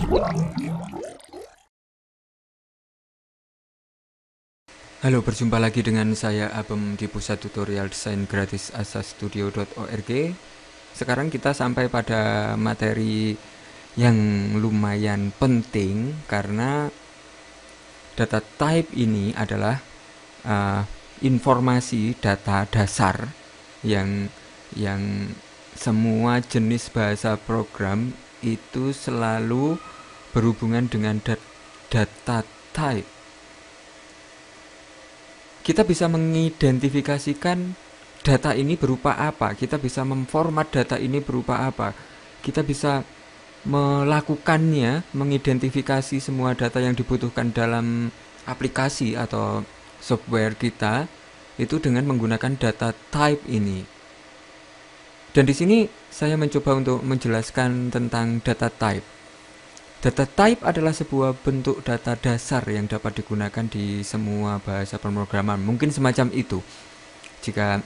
Halo, berjumpa lagi dengan saya Abem di Pusat Tutorial Desain Gratis asastudio.org. Sekarang kita sampai pada materi yang lumayan penting karena data type ini adalah informasi data dasar yang semua jenis bahasa program itu selalu berhubungan dengan data type. Kita bisa mengidentifikasikan data ini berupa apa, kita bisa memformat data ini berupa apa, kita bisa melakukannya, mengidentifikasi semua data yang dibutuhkan dalam aplikasi atau software kita itu dengan menggunakan data type ini. Dan di sini saya mencoba untuk menjelaskan tentang data type. Data type adalah sebuah bentuk data dasar yang dapat digunakan di semua bahasa pemrograman. Mungkin semacam itu. Jika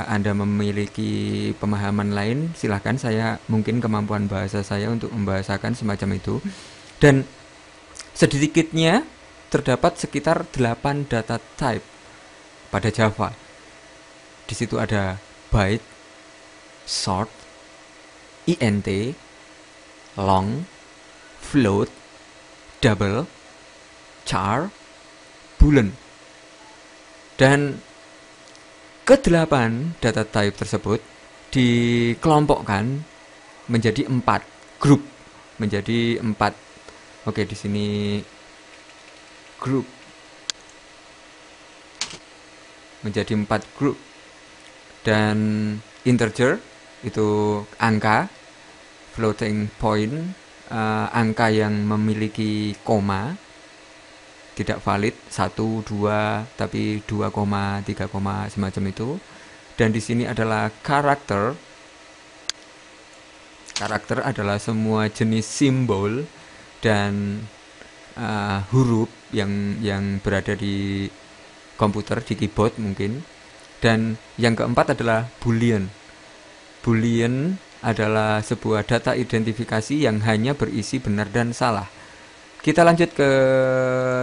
Anda memiliki pemahaman lain, silahkan. Saya mungkin kemampuan bahasa saya untuk membahasakan semacam itu. Dan sedikitnya terdapat sekitar 8 data type pada Java. Di situ ada byte, short, int, long, float, double, char, boolean. Dan ke-8 data type tersebut dikelompokkan menjadi 4 grup, menjadi 4. Oke, di sini grup menjadi 4 grup. Dan integer itu angka, floating point angka yang memiliki koma, tidak valid 1, 2, tapi 2, 3, semacam itu. Dan di sini adalah karakter. Karakter adalah semua jenis simbol dan huruf yang berada di komputer, di keyboard mungkin. Dan yang keempat adalah boolean. Boolean adalah sebuah data identifikasi yang hanya berisi benar dan salah. Kita lanjut ke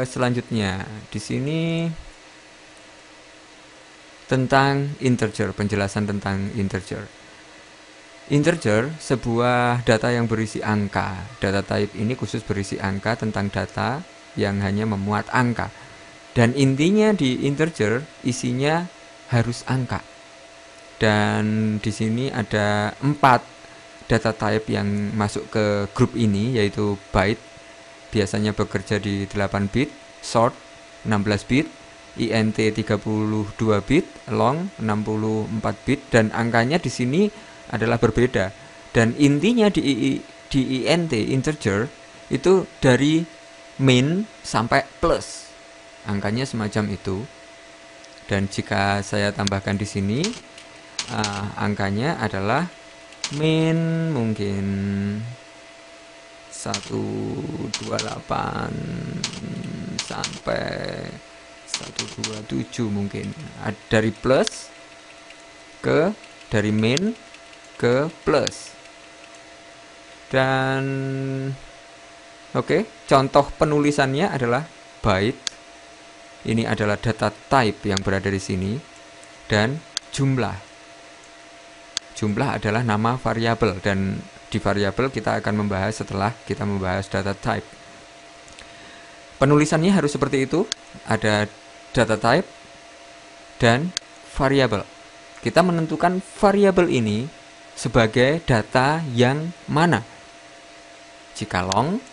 selanjutnya. Di sini tentang integer, penjelasan tentang integer. Integer sebuah data yang berisi angka. Data type ini khusus berisi angka, tentang data yang hanya memuat angka. Dan intinya di integer isinya harus angka. Dan di sini ada 4 data type yang masuk ke grup ini, yaitu byte, biasanya bekerja di 8 bit, short 16 bit, int 32 bit, long 64 bit, dan angkanya di sini adalah berbeda. Dan intinya di int, integer, itu dari min sampai plus. Angkanya semacam itu. Dan jika saya tambahkan di sini, angkanya adalah min mungkin 128 sampai 127 mungkin. Dari plus dari min ke plus. Dan oke, contoh penulisannya adalah byte. Ini adalah data type yang berada di sini. Dan jumlah. Jumlah adalah nama variabel, dan di variabel kita akan membahas setelah kita membahas data type. Penulisannya harus seperti itu. Ada data type dan variabel. Kita menentukan variabel ini sebagai data yang mana. Jika long,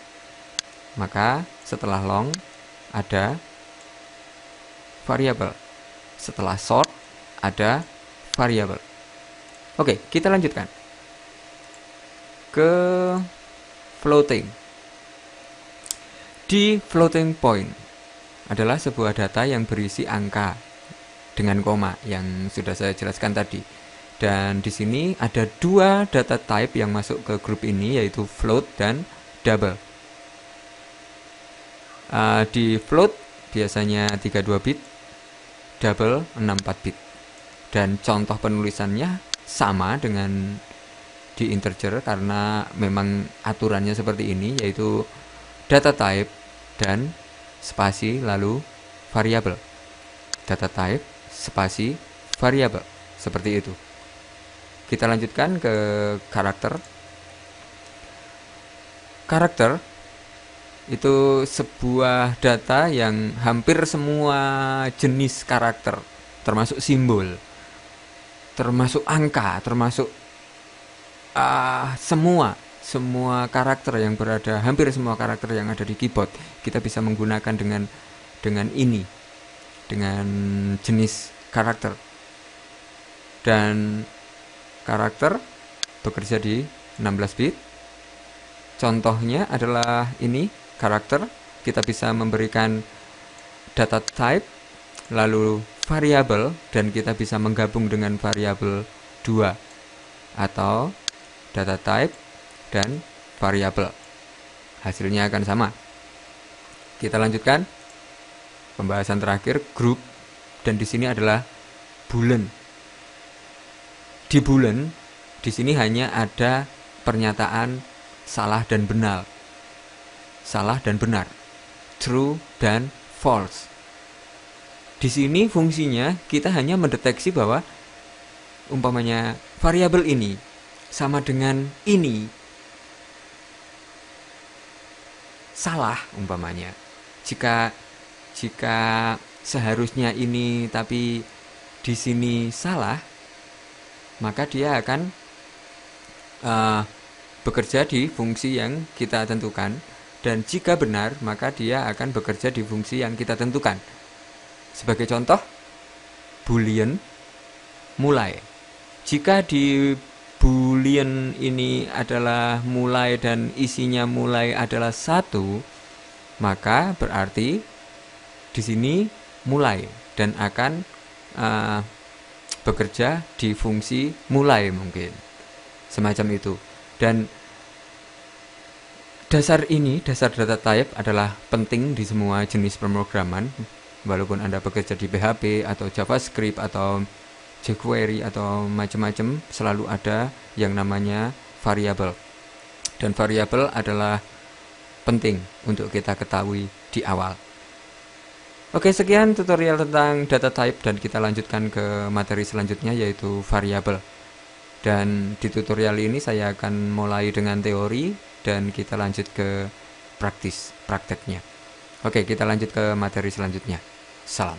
maka setelah long ada variabel. Setelah short ada variabel. Oke, kita lanjutkan ke floating. Di floating point adalah sebuah data yang berisi angka dengan koma yang sudah saya jelaskan tadi. Dan di sini ada 2 data type yang masuk ke grup ini, yaitu float dan double. Di float biasanya 32 bit, double 64 bit. Dan contoh penulisannya sama dengan di integer karena memang aturannya seperti ini, yaitu data type dan spasi lalu variabel. Data type spasi variabel, seperti itu. Kita lanjutkan ke karakter. Karakter itu sebuah data yang hampir semua jenis karakter, termasuk simbol, termasuk angka, termasuk semua karakter yang berada, hampir semua karakter yang ada di keyboard, kita bisa menggunakan dengan ini, dengan jenis karakter. Dan karakter bekerja di 16 bit. Contohnya adalah ini, karakter. Kita bisa memberikan data type, lalu variabel, dan kita bisa menggabung dengan variabel 2 atau data type dan variabel. Hasilnya akan sama. Kita lanjutkan pembahasan terakhir, grup, dan di sini adalah boolean. Di boolean, di sini hanya ada pernyataan salah dan benar. Salah dan benar. True dan false. Di sini fungsinya kita hanya mendeteksi bahwa umpamanya variabel ini sama dengan ini salah umpamanya. Jika seharusnya ini tapi di sini salah, maka dia akan bekerja di fungsi yang kita tentukan, dan jika benar maka dia akan bekerja di fungsi yang kita tentukan. Sebagai contoh, boolean mulai. Jika di boolean ini adalah mulai dan isinya mulai adalah 1, maka berarti di sini mulai dan akan bekerja di fungsi mulai mungkin. Semacam itu. Dan dasar data type adalah penting di semua jenis pemrograman. Walaupun Anda bekerja di PHP atau JavaScript atau jQuery atau macam-macam, selalu ada yang namanya variabel. Dan variabel adalah penting untuk kita ketahui di awal. Oke, sekian tutorial tentang data type, dan kita lanjutkan ke materi selanjutnya, yaitu variabel. Dan di tutorial ini saya akan mulai dengan teori dan kita lanjut ke prakteknya. Oke, kita lanjut ke materi selanjutnya. Salam.